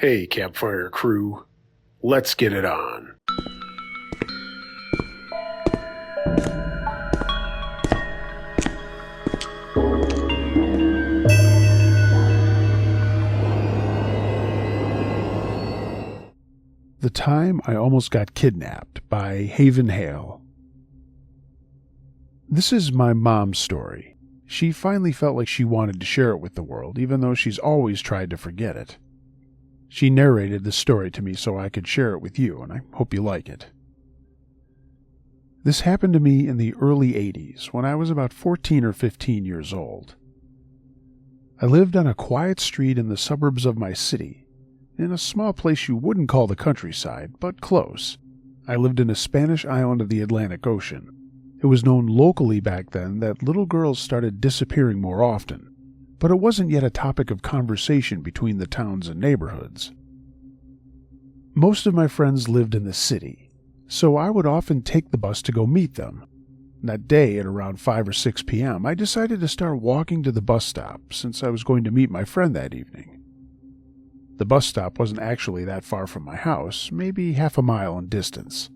Hey, campfire crew, let's get it on. The time I almost got kidnapped by Haven Hale. This is my mom's story. She finally felt like she wanted to share it with the world, even though she's always tried to forget it. She narrated the story to me so I could share it with you, and I hope you like it. This happened to me in the early 80s, when I was about 14 or 15 years old. I lived on a quiet street in the suburbs of my city, in a small place you wouldn't call the countryside, but close. I lived in a Spanish island of the Atlantic Ocean. It was known locally back then that little girls started disappearing more often, but it wasn't yet a topic of conversation between the towns and neighborhoods. Most of my friends lived in the city, so I would often take the bus to go meet them. That day, at around 5 or 6 p.m., I decided to start walking to the bus stop since I was going to meet my friend that evening. The bus stop wasn't actually that far from my house, maybe half a mile in distance.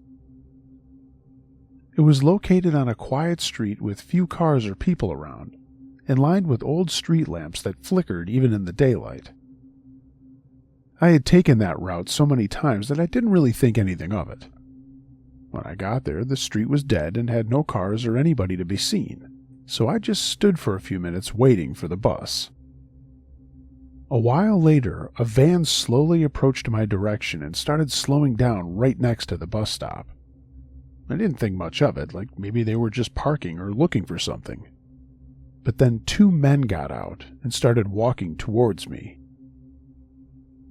It was located on a quiet street with few cars or people around, and lined with old street lamps that flickered even in the daylight. I had taken that route so many times that I didn't really think anything of it. When I got there, the street was dead and had no cars or anybody to be seen, so I just stood for a few minutes waiting for the bus. A while later, a van slowly approached my direction and started slowing down right next to the bus stop. I didn't think much of it, like maybe they were just parking or looking for something. But then 2 men got out and started walking towards me.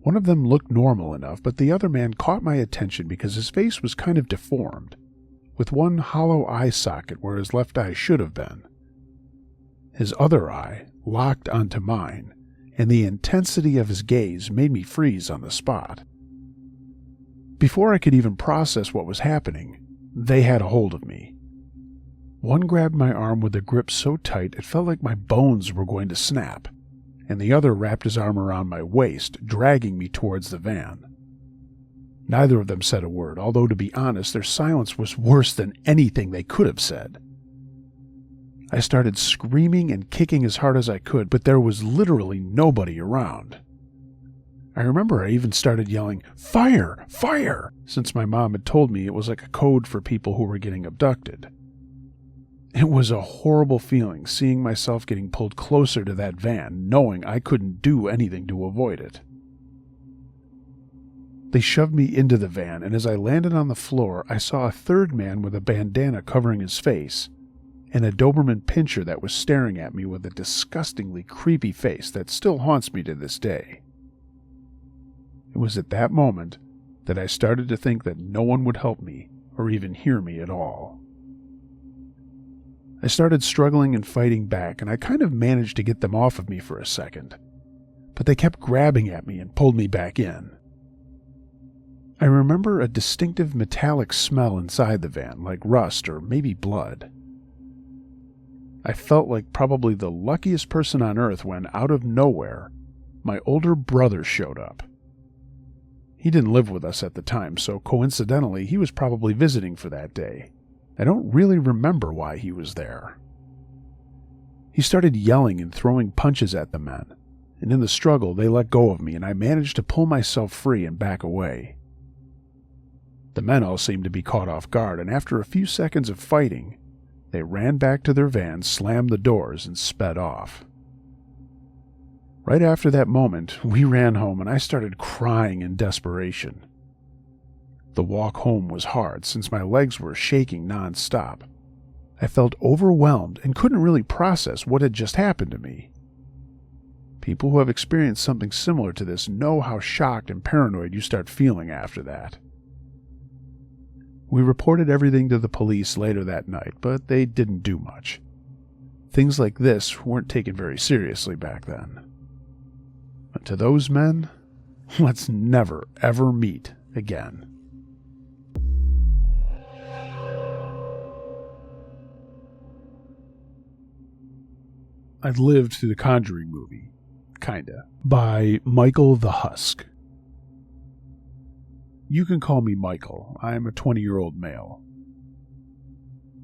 One of them looked normal enough, but the other man caught my attention because his face was kind of deformed, with one hollow eye socket where his left eye should have been. His other eye locked onto mine, and the intensity of his gaze made me freeze on the spot. Before I could even process what was happening, they had a hold of me. One grabbed my arm with a grip so tight it felt like my bones were going to snap, and the other wrapped his arm around my waist, dragging me towards the van. Neither of them said a word, although to be honest, their silence was worse than anything they could have said. I started screaming and kicking as hard as I could, but there was literally nobody around. I remember I even started yelling, "Fire! Fire!" since my mom had told me it was like a code for people who were getting abducted. It was a horrible feeling seeing myself getting pulled closer to that van, knowing I couldn't do anything to avoid it. They shoved me into the van, and as I landed on the floor, I saw a third man with a bandana covering his face, and a Doberman pinscher that was staring at me with a disgustingly creepy face that still haunts me to this day. It was at that moment that I started to think that no one would help me or even hear me at all. I started struggling and fighting back, and I kind of managed to get them off of me for a second, but they kept grabbing at me and pulled me back in. I remember a distinctive metallic smell inside the van, like rust or maybe blood. I felt like probably the luckiest person on earth when, out of nowhere, my older brother showed up. He didn't live with us at the time, so coincidentally, he was probably visiting for that day. I don't really remember why he was there. He started yelling and throwing punches at the men, and in the struggle, they let go of me, and I managed to pull myself free and back away. The men all seemed to be caught off guard, and after a few seconds of fighting, they ran back to their van, slammed the doors, and sped off. Right after that moment, we ran home and I started crying in desperation. The walk home was hard since my legs were shaking nonstop. I felt overwhelmed and couldn't really process what had just happened to me. People who have experienced something similar to this know how shocked and paranoid you start feeling after that. We reported everything to the police later that night, but they didn't do much. Things like this weren't taken very seriously back then. But to those men, let's never, ever meet again. I've lived through the Conjuring movie, kinda, by Michael the Husk. You can call me Michael. I am a 20-year-old male.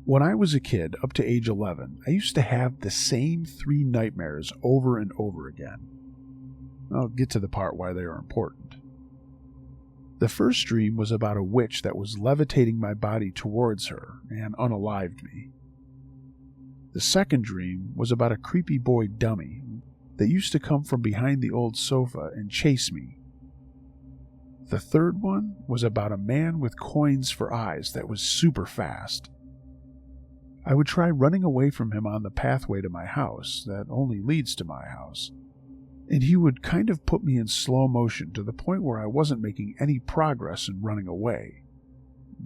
When I was a kid, up to age 11, I used to have the same 3 nightmares over and over again. I'll get to the part why they are important. The first dream was about a witch that was levitating my body towards her and unalived me. The second dream was about a creepy boy dummy that used to come from behind the old sofa and chase me. The third one was about a man with coins for eyes that was super fast. I would try running away from him on the pathway to my house that only leads to my house, and he would kind of put me in slow motion to the point where I wasn't making any progress in running away.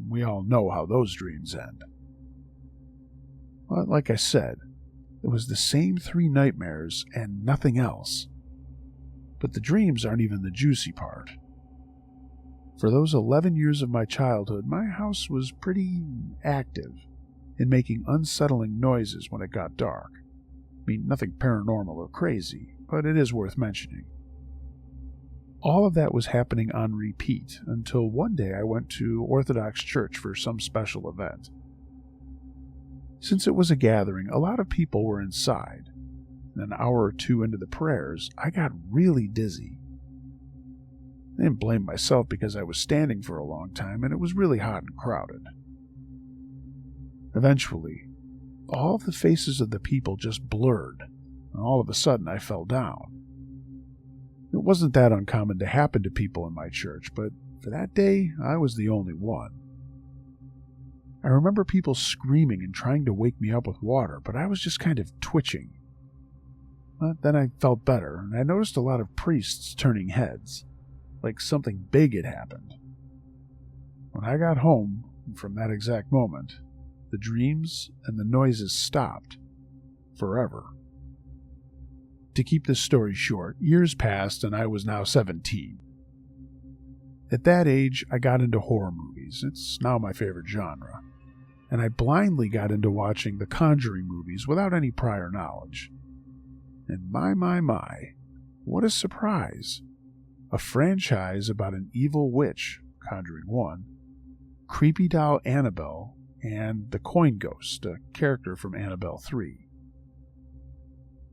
We all know how those dreams end. But like I said, it was the same 3 nightmares and nothing else. But the dreams aren't even the juicy part. For those 11 years of my childhood, my house was pretty active in making unsettling noises when it got dark. I mean, nothing paranormal or crazy, but it is worth mentioning. All of that was happening on repeat until one day I went to Orthodox Church for some special event. Since it was a gathering, a lot of people were inside, and an hour or 2 into the prayers, I got really dizzy. I didn't blame myself because I was standing for a long time and it was really hot and crowded. Eventually, all of the faces of the people just blurred, and all of a sudden I fell down. It wasn't that uncommon to happen to people in my church, but for that day, I was the only one. I remember people screaming and trying to wake me up with water, but I was just kind of twitching. But then I felt better, and I noticed a lot of priests turning heads, like something big had happened. When I got home, from that exact moment, the dreams and the noises stopped forever. To keep this story short, years passed and I was now 17. At that age, I got into horror movies. It's now my favorite genre. And I blindly got into watching the Conjuring movies without any prior knowledge. And my, what a surprise. A franchise about an evil witch, Conjuring 1, creepy doll Annabelle, and the coin ghost, a character from Annabelle 3.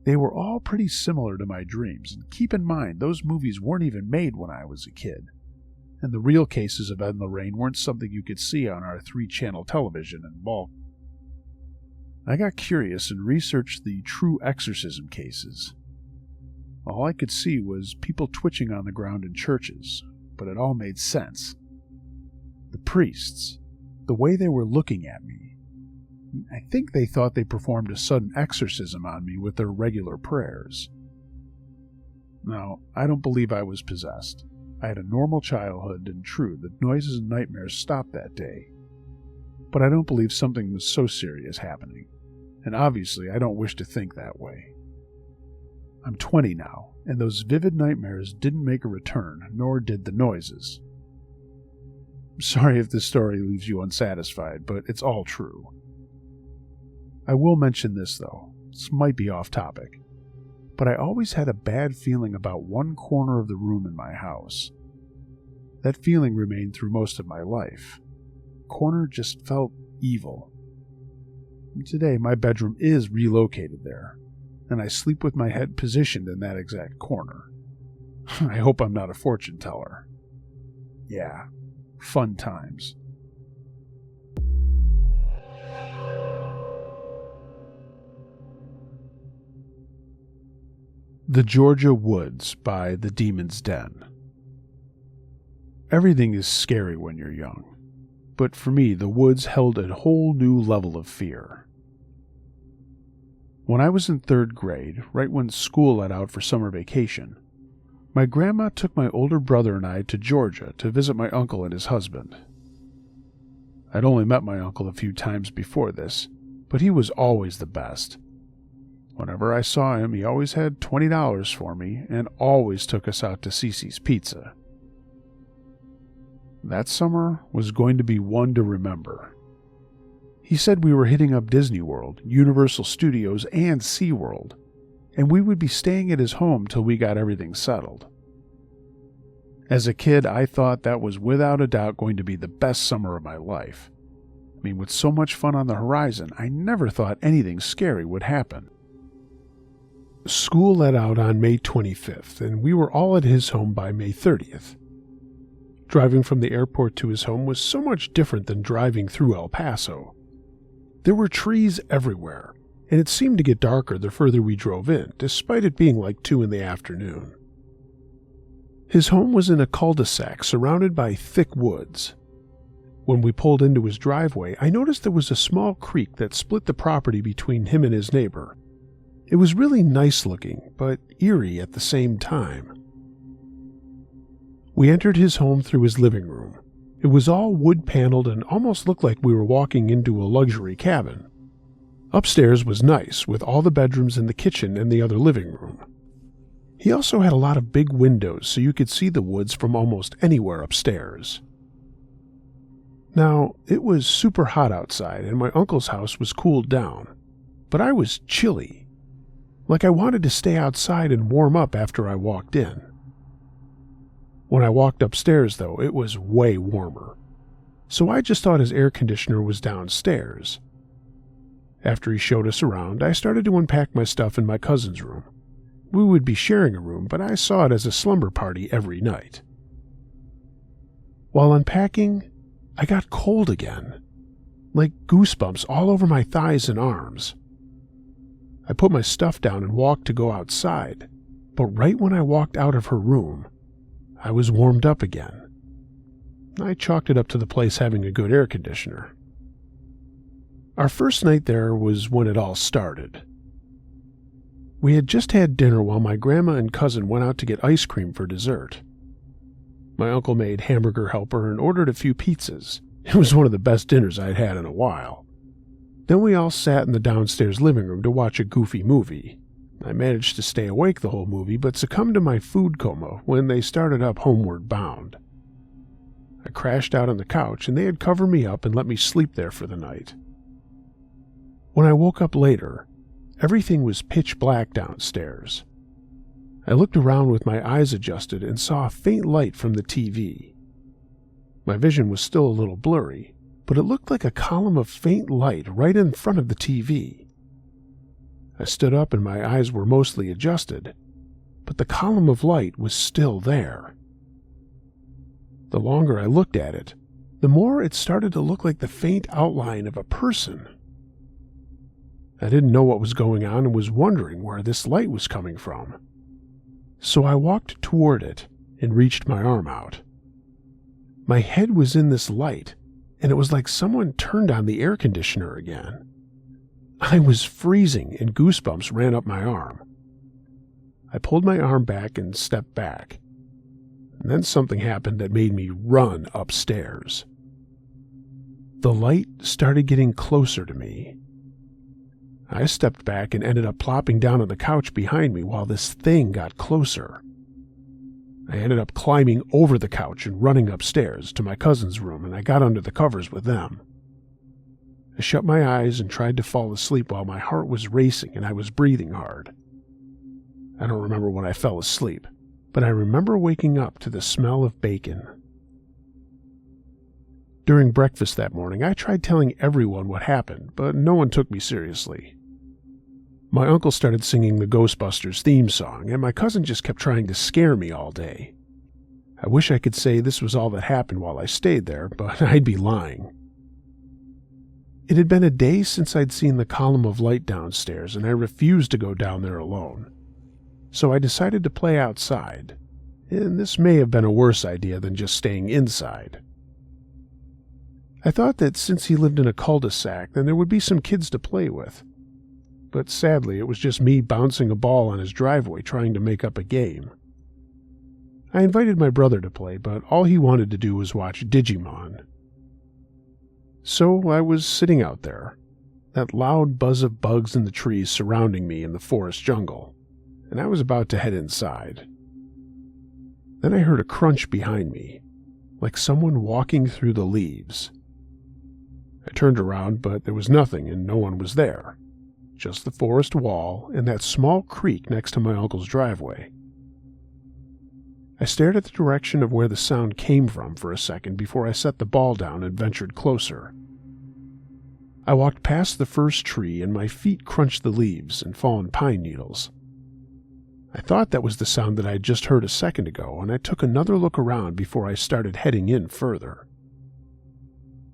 They were all pretty similar to my dreams, and keep in mind, those movies weren't even made when I was a kid. And the real cases of Ed and Lorraine weren't something you could see on our 3-channel television in bulk. I got curious and researched the true exorcism cases. All I could see was people twitching on the ground in churches, but it all made sense. The priests, the way they were looking at me, I think they thought they performed a sudden exorcism on me with their regular prayers. Now, I don't believe I was possessed. I had a normal childhood, and true, the noises and nightmares stopped that day. But I don't believe something was so serious happening, and obviously I don't wish to think that way. I'm 20 now, and those vivid nightmares didn't make a return, nor did the noises. I'm sorry if this story leaves you unsatisfied, but it's all true. I will mention this though, this might be off topic, but I always had a bad feeling about one corner of the room in my house. That feeling remained through most of my life. Corner just felt evil. Today, my bedroom is relocated there, and I sleep with my head positioned in that exact corner. I hope I'm not a fortune teller. Yeah, fun times. The Georgia Woods by The Demon's Den. Everything is scary when you're young, but for me, the woods held a whole new level of fear. When I was in 3rd grade, right when school let out for summer vacation, my grandma took my older brother and I to Georgia to visit my uncle and his husband. I'd only met my uncle a few times before this, but he was always the best. Whenever I saw him, he always had $20 for me and always took us out to Cece's Pizza. That summer was going to be one to remember. He said we were hitting up Disney World, Universal Studios, and SeaWorld, and we would be staying at his home till we got everything settled. As a kid, I thought that was without a doubt going to be the best summer of my life. I mean, with so much fun on the horizon, I never thought anything scary would happen. School let out on May 25th, and we were all at his home by May 30th. Driving from the airport to his home was so much different than driving through El Paso. There were trees everywhere, and it seemed to get darker the further we drove in, despite it being like 2 in the afternoon. His home was in a cul-de-sac surrounded by thick woods. When we pulled into his driveway, I noticed there was a small creek that split the property between him and his neighbor. It was really nice looking, but eerie at the same time. We entered his home through his living room. It was all wood-paneled and almost looked like we were walking into a luxury cabin. Upstairs was nice, with all the bedrooms and the kitchen and the other living room. He also had a lot of big windows so you could see the woods from almost anywhere upstairs. Now, it was super hot outside and my uncle's house was cooled down, but I was chilly. Like I wanted to stay outside and warm up after I walked in. When I walked upstairs, though, it was way warmer, so I just thought his air conditioner was downstairs. After he showed us around, I started to unpack my stuff in my cousin's room. We would be sharing a room, but I saw it as a slumber party every night. While unpacking, I got cold again, like goosebumps all over my thighs and arms. I put my stuff down and walked to go outside, but right when I walked out of her room, I was warmed up again. I chalked it up to the place having a good air conditioner. Our first night there was when it all started. We had just had dinner while my grandma and cousin went out to get ice cream for dessert. My uncle made hamburger helper and ordered a few pizzas. It was one of the best dinners I'd had in a while. Then we all sat in the downstairs living room to watch a goofy movie. I managed to stay awake the whole movie, but succumbed to my food coma when they started up Homeward Bound. I crashed out on the couch and they had covered me up and let me sleep there for the night. When I woke up later, everything was pitch black downstairs. I looked around with my eyes adjusted and saw a faint light from the TV. My vision was still a little blurry, but it looked like a column of faint light right in front of the TV. I stood up and my eyes were mostly adjusted, but the column of light was still there. The longer I looked at it, the more it started to look like the faint outline of a person. I didn't know what was going on and was wondering where this light was coming from. So I walked toward it and reached my arm out. My head was in this light, and it was like someone turned on the air conditioner again. I was freezing and goosebumps ran up my arm. I pulled my arm back and stepped back. And then something happened that made me run upstairs. The light started getting closer to me. I stepped back and ended up plopping down on the couch behind me while this thing got closer. I ended up climbing over the couch and running upstairs to my cousin's room, and I got under the covers with them. I shut my eyes and tried to fall asleep while my heart was racing and I was breathing hard. I don't remember when I fell asleep, but I remember waking up to the smell of bacon. During breakfast that morning, I tried telling everyone what happened, but no one took me seriously. My uncle started singing the Ghostbusters theme song, and my cousin just kept trying to scare me all day. I wish I could say this was all that happened while I stayed there, but I'd be lying. It had been a day since I'd seen the column of light downstairs, and I refused to go down there alone. So I decided to play outside, and this may have been a worse idea than just staying inside. I thought that since he lived in a cul-de-sac, then there would be some kids to play with. But sadly, it was just me bouncing a ball on his driveway trying to make up a game. I invited my brother to play, but all he wanted to do was watch Digimon. So I was sitting out there, that loud buzz of bugs in the trees surrounding me in the forest jungle, and I was about to head inside. Then I heard a crunch behind me, like someone walking through the leaves. I turned around, but there was nothing and no one was there. Just the forest wall and that small creek next to my uncle's driveway. I stared at the direction of where the sound came from for a second before I set the ball down and ventured closer. I walked past the first tree and my feet crunched the leaves and fallen pine needles. I thought that was the sound that I had just heard a second ago, and I took another look around before I started heading in further.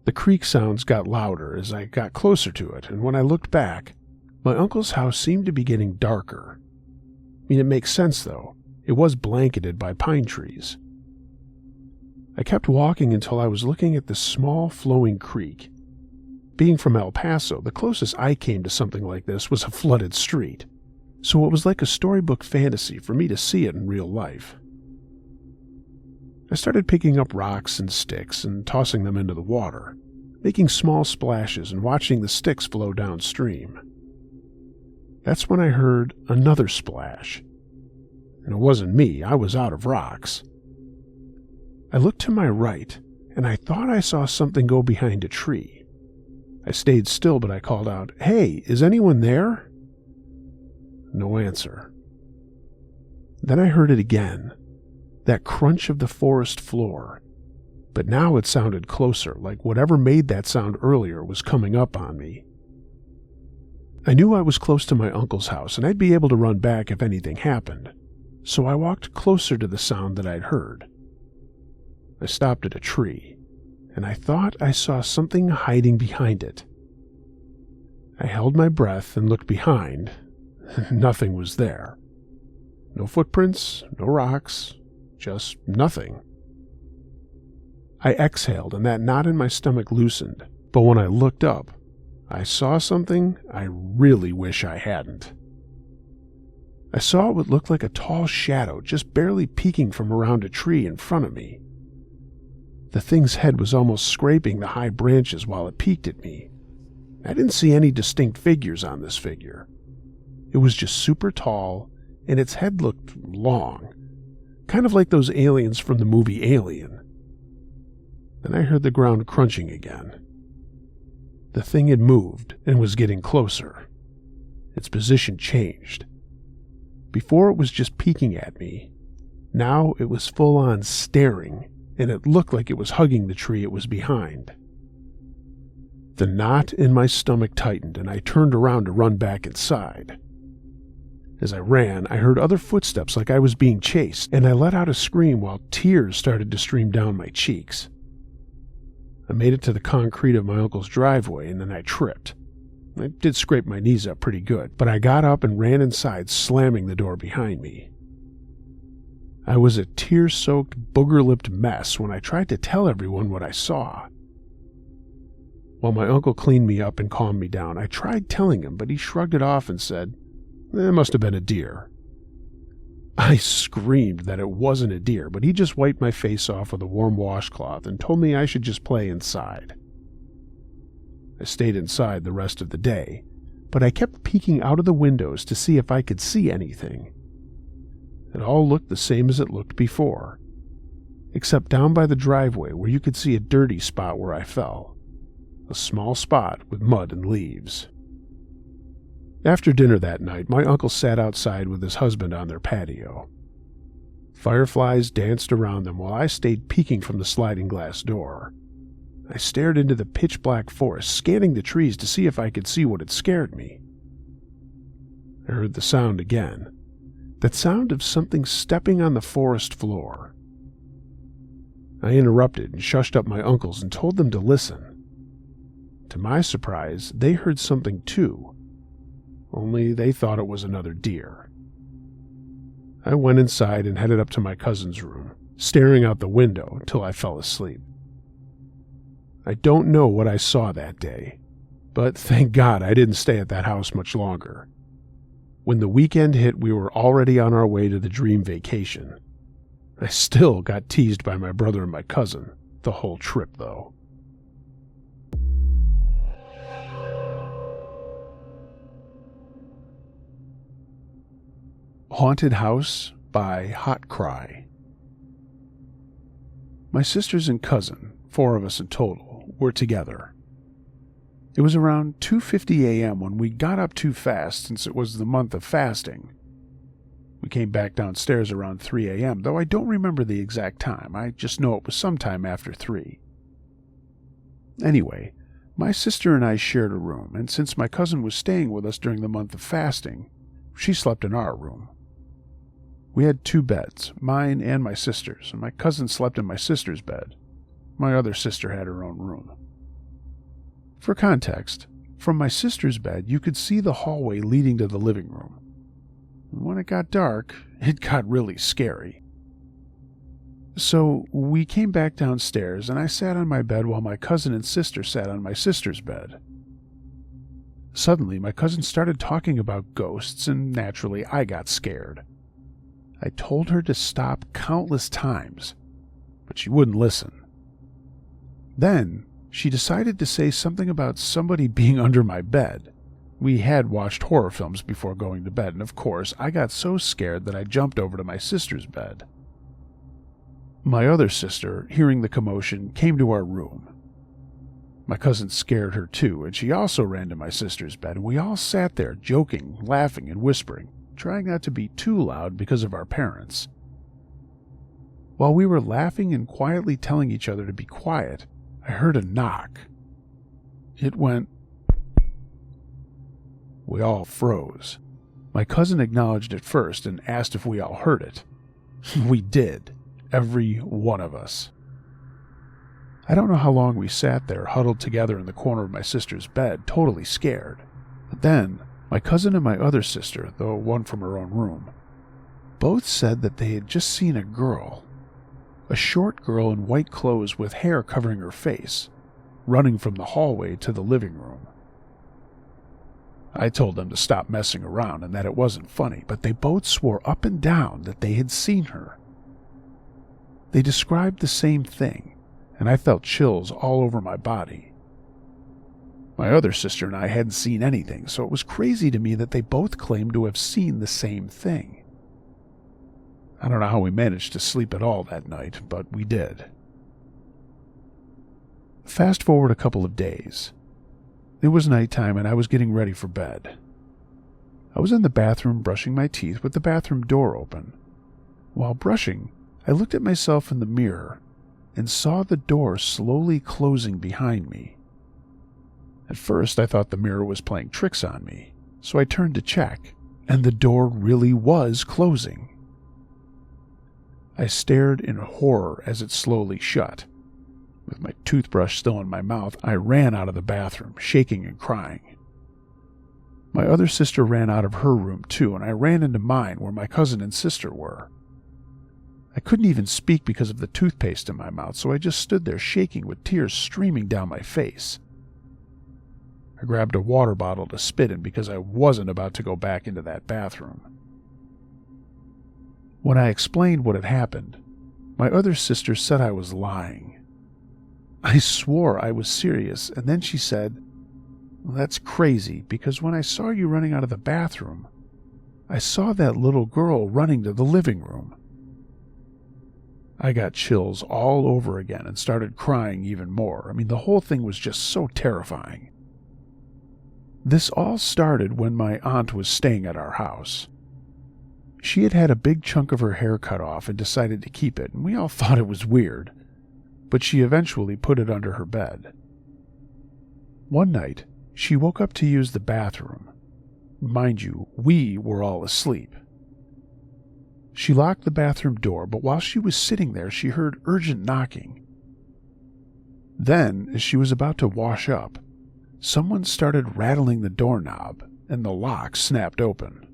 The creak sounds got louder as I got closer to it, and when I looked back, my uncle's house seemed to be getting darker. I mean, it makes sense, though. It was blanketed by pine trees. I kept walking until I was looking at this small, flowing creek. Being from El Paso, the closest I came to something like this was a flooded street, so it was like a storybook fantasy for me to see it in real life. I started picking up rocks and sticks and tossing them into the water, making small splashes and watching the sticks flow downstream. That's when I heard another splash. And it wasn't me, I was out of rocks. I looked to my right, and I thought I saw something go behind a tree. I stayed still, but I called out, "Hey, is anyone there?" No answer. Then I heard it again, that crunch of the forest floor, but now it sounded closer, like whatever made that sound earlier was coming up on me. I knew I was close to my uncle's house, and I'd be able to run back if anything happened, so I walked closer to the sound that I'd heard. I stopped at a tree, and I thought I saw something hiding behind it. I held my breath and looked behind. Nothing was there. No footprints, no rocks, just nothing. I exhaled, and that knot in my stomach loosened, but when I looked up, I saw something I really wish I hadn't. I saw what looked like a tall shadow just barely peeking from around a tree in front of me. The thing's head was almost scraping the high branches while it peeked at me. I didn't see any distinct figures on this figure. It was just super tall, and its head looked long, kind of like those aliens from the movie Alien. Then I heard the ground crunching again. The thing had moved and was getting closer. Its position changed. Before it was just peeking at me. Now it was full-on staring, and it looked like it was hugging the tree it was behind. The knot in my stomach tightened, and I turned around to run back inside. As I ran, I heard other footsteps like I was being chased, and I let out a scream while tears started to stream down my cheeks. I made it to the concrete of my uncle's driveway, and then I tripped. I did scrape my knees up pretty good, but I got up and ran inside, slamming the door behind me. I was a tear-soaked, booger-lipped mess when I tried to tell everyone what I saw. While my uncle cleaned me up and calmed me down, I tried telling him, but he shrugged it off and said, "It must have been a deer." I screamed that it wasn't a deer, but he just wiped my face off with a warm washcloth and told me I should just play inside. I stayed inside the rest of the day, but I kept peeking out of the windows to see if I could see anything. It all looked the same as it looked before, except down by the driveway where you could see a dirty spot where I fell, a small spot with mud and leaves. After dinner that night, my uncle sat outside with his husband on their patio. Fireflies danced around them while I stayed peeking from the sliding glass door. I stared into the pitch-black forest, scanning the trees to see if I could see what had scared me. I heard the sound again, that sound of something stepping on the forest floor. I interrupted and shushed up my uncles and told them to listen. To my surprise, they heard something too, only they thought it was another deer. I went inside and headed up to my cousin's room, staring out the window till I fell asleep. I don't know what I saw that day, but thank God I didn't stay at that house much longer. When the weekend hit, we were already on our way to the dream vacation. I still got teased by my brother and my cousin, the whole trip though. Haunted House by Hot Cry. My sisters and cousin, 4 of us in total, were together. It was around 2:50 a.m. when we got up too fast since it was the month of fasting. We came back downstairs around 3 a.m., though I don't remember the exact time. I just know it was sometime after 3. Anyway, my sister and I shared a room, and since my cousin was staying with us during the month of fasting, she slept in our room. We had 2 beds, mine and my sister's, and my cousin slept in my sister's bed. My other sister had her own room. For context, from my sister's bed, you could see the hallway leading to the living room. When it got dark, it got really scary. So we came back downstairs, and I sat on my bed while my cousin and sister sat on my sister's bed. Suddenly, my cousin started talking about ghosts, and naturally, I got scared. I told her to stop countless times, but she wouldn't listen. Then, she decided to say something about somebody being under my bed. We had watched horror films before going to bed, and of course, I got so scared that I jumped over to my sister's bed. My other sister, hearing the commotion, came to our room. My cousin scared her too, and she also ran to my sister's bed, and we all sat there joking, laughing, and whispering, trying not to be too loud because of our parents. While we were laughing and quietly telling each other to be quiet, I heard a knock. It went. We all froze. My cousin acknowledged it first and asked if we all heard it. We did. Every one of us. I don't know how long we sat there, huddled together in the corner of my sister's bed, totally scared. But then, my cousin and my other sister, the one from her own room, both said that they had just seen a girl. A short girl in white clothes with hair covering her face, running from the hallway to the living room. I told them to stop messing around and that it wasn't funny, but they both swore up and down that they had seen her. They described the same thing, and I felt chills all over my body. My other sister and I hadn't seen anything, so it was crazy to me that they both claimed to have seen the same thing. I don't know how we managed to sleep at all that night, but we did. Fast forward a couple of days. It was nighttime and I was getting ready for bed. I was in the bathroom brushing my teeth with the bathroom door open. While brushing, I looked at myself in the mirror and saw the door slowly closing behind me. At first, I thought the mirror was playing tricks on me, so I turned to check, and the door really was closing. I stared in horror as it slowly shut. With my toothbrush still in my mouth, I ran out of the bathroom, shaking and crying. My other sister ran out of her room too, and I ran into mine where my cousin and sister were. I couldn't even speak because of the toothpaste in my mouth, so I just stood there shaking with tears streaming down my face. I grabbed a water bottle to spit in because I wasn't about to go back into that bathroom. When I explained what had happened, my other sister said I was lying. I swore I was serious, and then she said, "Well, that's crazy, because when I saw you running out of the bathroom, I saw that little girl running to the living room." I got chills all over again and started crying even more. I mean, the whole thing was just so terrifying. This all started when my aunt was staying at our house. She had had a big chunk of her hair cut off and decided to keep it, and we all thought it was weird, but she eventually put it under her bed. One night, she woke up to use the bathroom. Mind you, we were all asleep. She locked the bathroom door, but while she was sitting there, she heard urgent knocking. Then, as she was about to wash up, someone started rattling the doorknob, and the lock snapped open.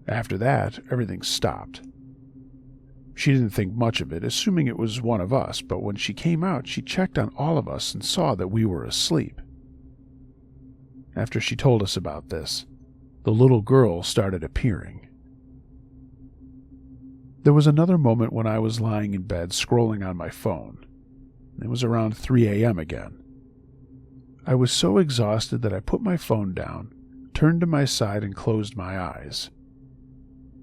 After that, everything stopped. She didn't think much of it, assuming it was one of us, but when she came out, she checked on all of us and saw that we were asleep. After she told us about this, the little girl started appearing. There was another moment when I was lying in bed scrolling on my phone. It was around 3 a.m. again. I was so exhausted that I put my phone down, turned to my side, and closed my eyes.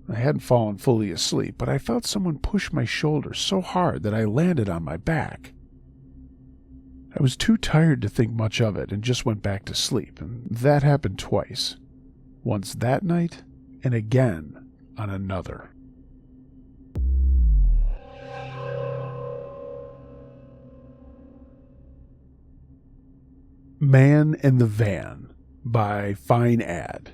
I hadn't fallen fully asleep, but I felt someone push my shoulder so hard that I landed on my back. I was too tired to think much of it and just went back to sleep, and that happened twice. Once that night, and again on another. Man in the Van by Fine Ad.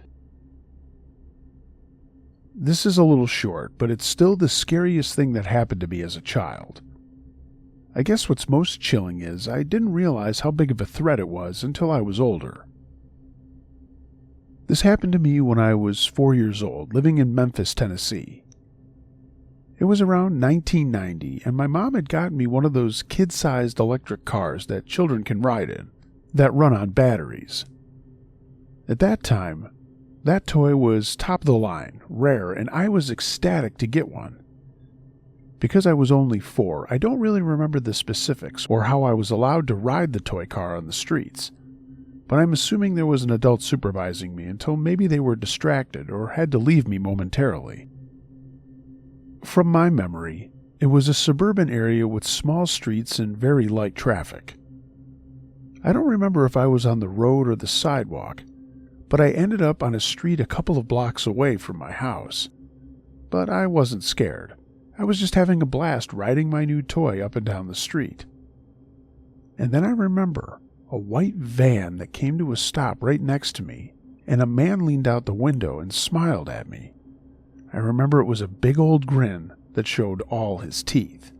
This is a little short, but it's still the scariest thing that happened to me as a child. I guess what's most chilling is I didn't realize how big of a threat it was until I was older. This happened to me when I was 4 years old, living in Memphis, Tennessee. It was around 1990, and my mom had gotten me one of those kid-sized electric cars that children can ride in, that run on batteries. At that time, that toy was top of the line, rare, and I was ecstatic to get one. Because I was only 4, I don't really remember the specifics or how I was allowed to ride the toy car on the streets, but I'm assuming there was an adult supervising me until maybe they were distracted or had to leave me momentarily. From my memory, it was a suburban area with small streets and very light traffic. I don't remember if I was on the road or the sidewalk, but I ended up on a street a couple of blocks away from my house. But I wasn't scared. I was just having a blast riding my new toy up and down the street. And then I remember a white van that came to a stop right next to me, and a man leaned out the window and smiled at me. I remember it was a big old grin that showed all his teeth.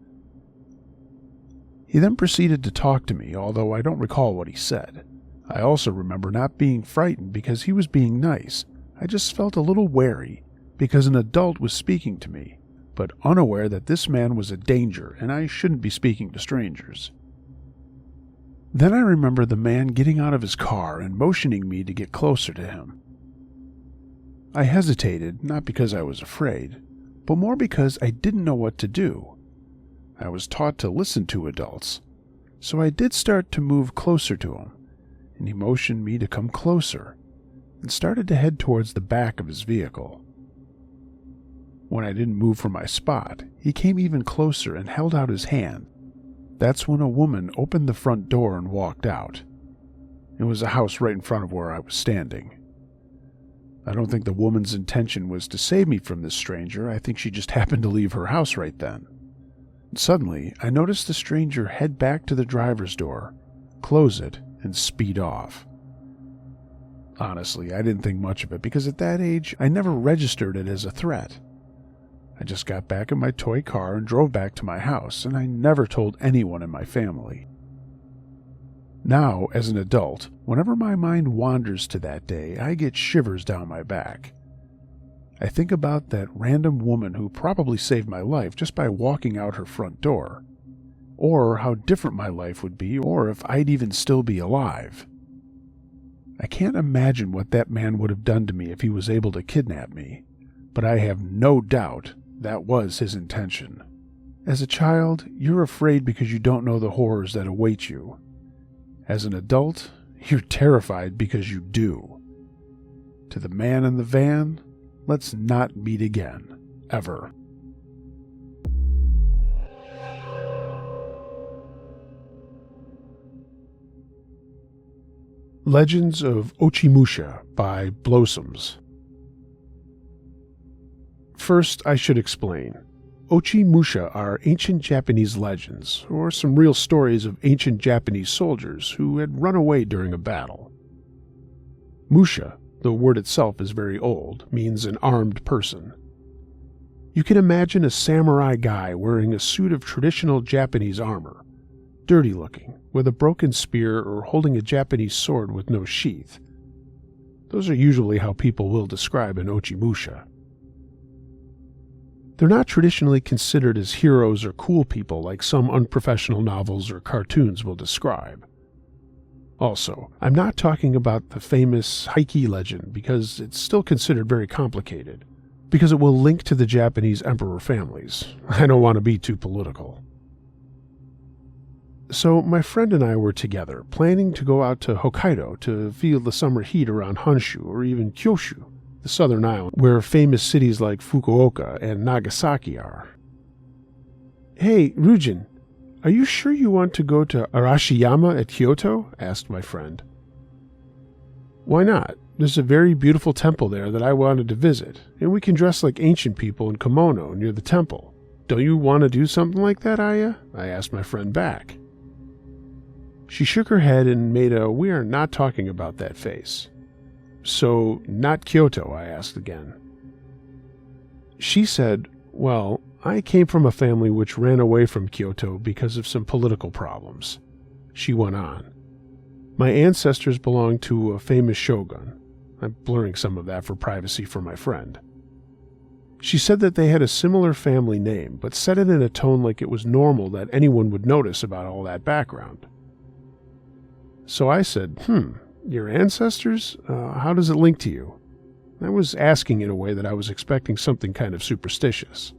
He then proceeded to talk to me, although I don't recall what he said. I also remember not being frightened because he was being nice. I just felt a little wary because an adult was speaking to me, but unaware that this man was a danger and I shouldn't be speaking to strangers. Then I remember the man getting out of his car and motioning me to get closer to him. I hesitated, not because I was afraid, but more because I didn't know what to do. I was taught to listen to adults, so I did start to move closer to him, and he motioned me to come closer and started to head towards the back of his vehicle. When I didn't move from my spot, he came even closer and held out his hand. That's when a woman opened the front door and walked out. It was a house right in front of where I was standing. I don't think the woman's intention was to save me from this stranger. I think she just happened to leave her house right then. Suddenly, I noticed the stranger head back to the driver's door, close it, and speed off. Honestly, I didn't think much of it because at that age, I never registered it as a threat. I just got back in my toy car and drove back to my house, and I never told anyone in my family. Now, as an adult, whenever my mind wanders to that day, I get shivers down my back. I think about that random woman who probably saved my life just by walking out her front door, or how different my life would be, or if I'd even still be alive. I can't imagine what that man would have done to me if he was able to kidnap me, but I have no doubt that was his intention. As a child, you're afraid because you don't know the horrors that await you. As an adult, you're terrified because you do. To the man in the van, let's not meet again, ever. Legends of Ochimusha by Blossoms. First, I should explain. Ochimusha are ancient Japanese legends, or some real stories of ancient Japanese soldiers who had run away during a battle. Musha, the word itself is very old, means an armed person. You can imagine a samurai guy wearing a suit of traditional Japanese armor, dirty looking, with a broken spear or holding a Japanese sword with no sheath. Those are usually how people will describe an Ochimusha. They're not traditionally considered as heroes or cool people like some unprofessional novels or cartoons will describe. Also, I'm not talking about the famous Heike legend because it's still considered very complicated, because it will link to the Japanese emperor families. I don't want to be too political. So my friend and I were together, planning to go out to Hokkaido to feel the summer heat around Honshu or even Kyushu, the southern island, where famous cities like Fukuoka and Nagasaki are. "Hey, Ryujin, are you sure you want to go to Arashiyama at Kyoto?" asked my friend. "Why not? There's a very beautiful temple there that I wanted to visit, and we can dress like ancient people in kimono near the temple. Don't you want to do something like that, Aya? I asked my friend back. She shook her head and made a "we are not talking about that" face. So, not Kyoto? I asked again. She said, well, I came from a family which ran away from Kyoto because of some political problems. She went on. My ancestors belonged to a famous shogun. I'm blurring some of that for privacy for my friend. She said that they had a similar family name, but said it in a tone like it was normal that anyone would notice about all that background. So I said, your ancestors? How does it link to you? I was asking in a way that I was expecting something kind of superstitious.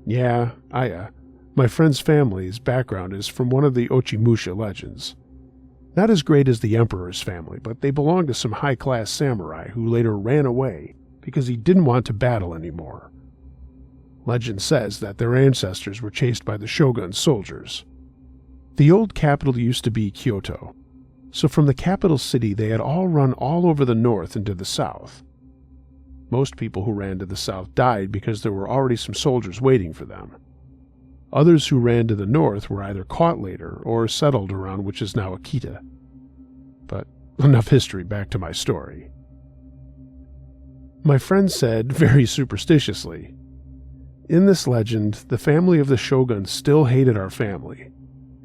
Yeah, Aya, my friend's family's background is from one of the Ochimusha legends. Not as great as the Emperor's family, but they belonged to some high-class samurai who later ran away because he didn't want to battle anymore. Legend says that their ancestors were chased by the shogun's soldiers. The old capital used to be Kyoto, so from the capital city they had all run all over the north and to the south. Most people who ran to the south died because there were already some soldiers waiting for them. Others who ran to the north were either caught later or settled around which is now Akita. But enough history, back to my story. My friend said, very superstitiously, in this legend, the family of the shogun still hated our family,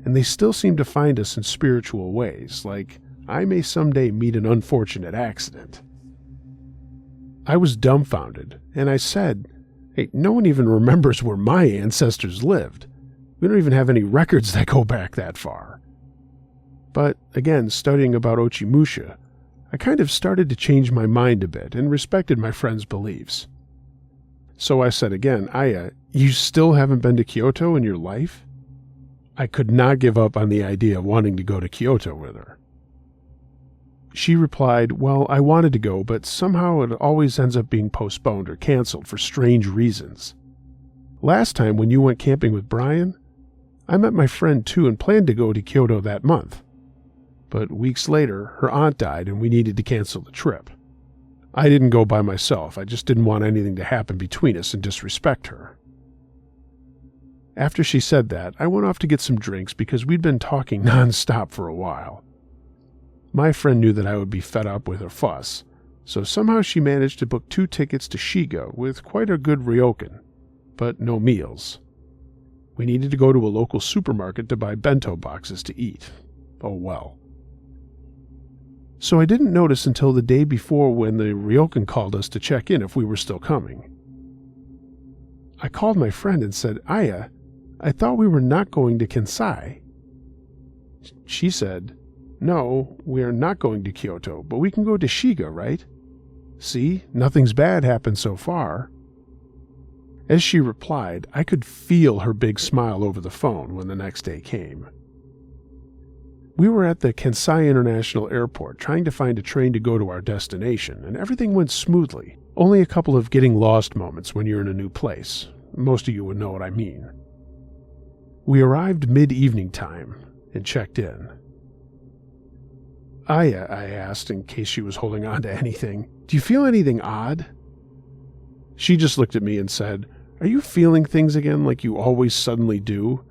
and they still seem to find us in spiritual ways, like I may someday meet an unfortunate accident. I was dumbfounded, and I said, hey, no one even remembers where my ancestors lived. We don't even have any records that go back that far. But again, studying about Ochimusha, I kind of started to change my mind a bit and respected my friend's beliefs. So I said again, Aya, you still haven't been to Kyoto in your life? I could not give up on the idea of wanting to go to Kyoto with her. She replied, well, I wanted to go, but somehow it always ends up being postponed or canceled for strange reasons. Last time when you went camping with Brian, I met my friend too and planned to go to Kyoto that month. But weeks later, her aunt died and we needed to cancel the trip. I didn't go by myself. I just didn't want anything to happen between us and disrespect her. After she said that, I went off to get some drinks because we'd been talking nonstop for a while. My friend knew that I would be fed up with her fuss, so somehow she managed to book 2 tickets to Shiga with quite a good ryokan, but no meals. We needed to go to a local supermarket to buy bento boxes to eat. Oh well. So I didn't notice until the day before when the ryokan called us to check in if we were still coming. I called my friend and said, Aya, I thought we were not going to Kansai. She said, no, we are not going to Kyoto, but we can go to Shiga, right? See, nothing's bad happened so far. As she replied, I could feel her big smile over the phone when the next day came. We were at the Kansai International Airport trying to find a train to go to our destination, and everything went smoothly. Only a couple of getting lost moments when you're in a new place. Most of you would know what I mean. We arrived mid-evening time and checked in. Aya, I asked in case she was holding on to anything, do you feel anything odd? She just looked at me and said, are you feeling things again like you always suddenly do?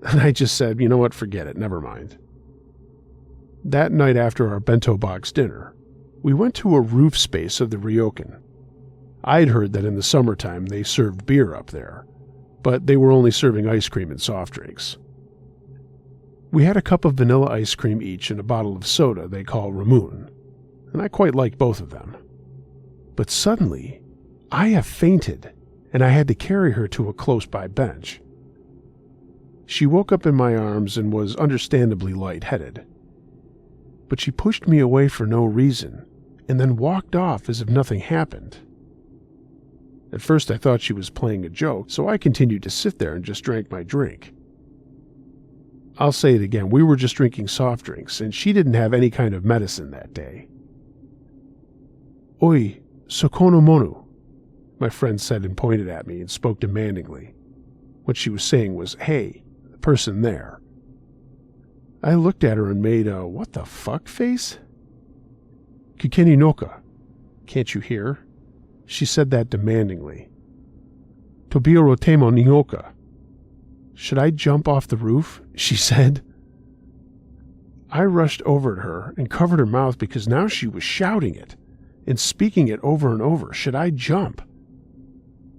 And I just said, you know what, forget it, never mind. That night after our bento box dinner, we went to a roof space of the ryokan. I'd heard that in the summertime they served beer up there, but they were only serving ice cream and soft drinks. We had a cup of vanilla ice cream each and a bottle of soda they call Ramoon, and I quite liked both of them. But suddenly, Aya fainted, and I had to carry her to a close-by bench. She woke up in my arms and was understandably lightheaded. But she pushed me away for no reason, and then walked off as if nothing happened. At first I thought she was playing a joke, so I continued to sit there and just drank my drink. I'll say it again, we were just drinking soft drinks, and she didn't have any kind of medicine that day. Oi, sokono monu, my friend said and pointed at me and spoke demandingly. What she was saying was, hey, the person there. I looked at her and made a what the fuck face. Kikeni noka. Can't you hear? She said that demandingly. Tobiro temo nioka. Should I jump off the roof? She said. I rushed over at her and covered her mouth because now she was shouting it and speaking it over and over. Should I jump?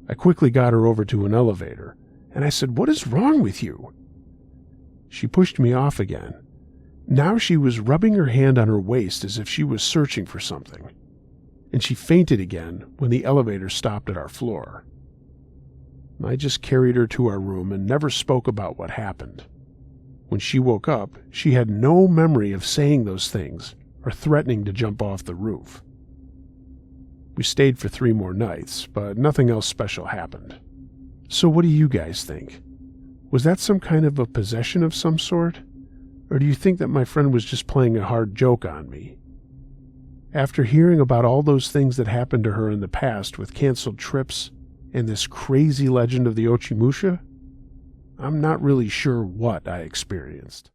I quickly got her over to an elevator, and I said, "What is wrong with you?" She pushed me off again. Now she was rubbing her hand on her waist as if she was searching for something, and she fainted again when the elevator stopped at our floor. I just carried her to our room and never spoke about what happened. When she woke up, she had no memory of saying those things or threatening to jump off the roof. We stayed for 3 more nights, but nothing else special happened. So what do you guys think? Was that some kind of a possession of some sort? Or do you think that my friend was just playing a hard joke on me? After hearing about all those things that happened to her in the past with canceled trips and this crazy legend of the Ochimusha, I'm not really sure what I experienced.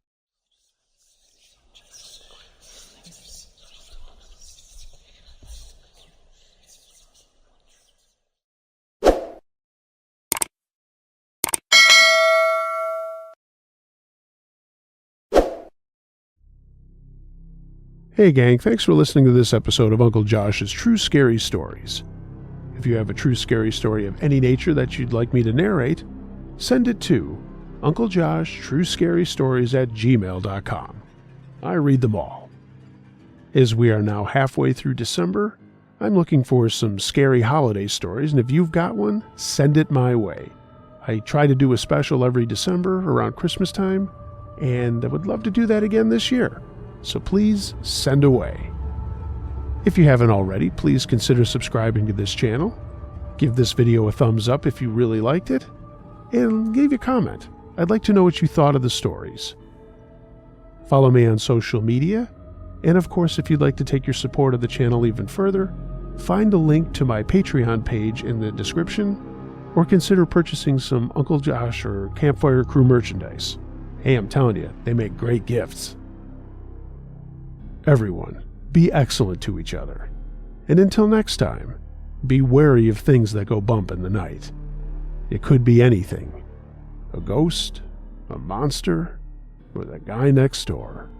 Hey gang, thanks for listening to this episode of Uncle Josh's True Scary Stories. If you have a true scary story of any nature that you'd like me to narrate, send it to UncleJoshTrueScaryStories@gmail.com. I read them all. As we are now halfway through December, I'm looking for some scary holiday stories, and if you've got one, send it my way. I try to do a special every December around Christmas time, and I would love to do that again this year. So please send away. If you haven't already, please consider subscribing to this channel. Give this video a thumbs up if you really liked it, and leave a comment. I'd like to know what you thought of the stories. Follow me on social media, and of course, if you'd like to take your support of the channel even further, find a link to my Patreon page in the description, or consider purchasing some Uncle Josh or Campfire Crew merchandise. Hey, I'm telling you, they make great gifts. Everyone, be excellent to each other. And until next time, be wary of things that go bump in the night. It could be anything. A ghost, a monster, or the guy next door.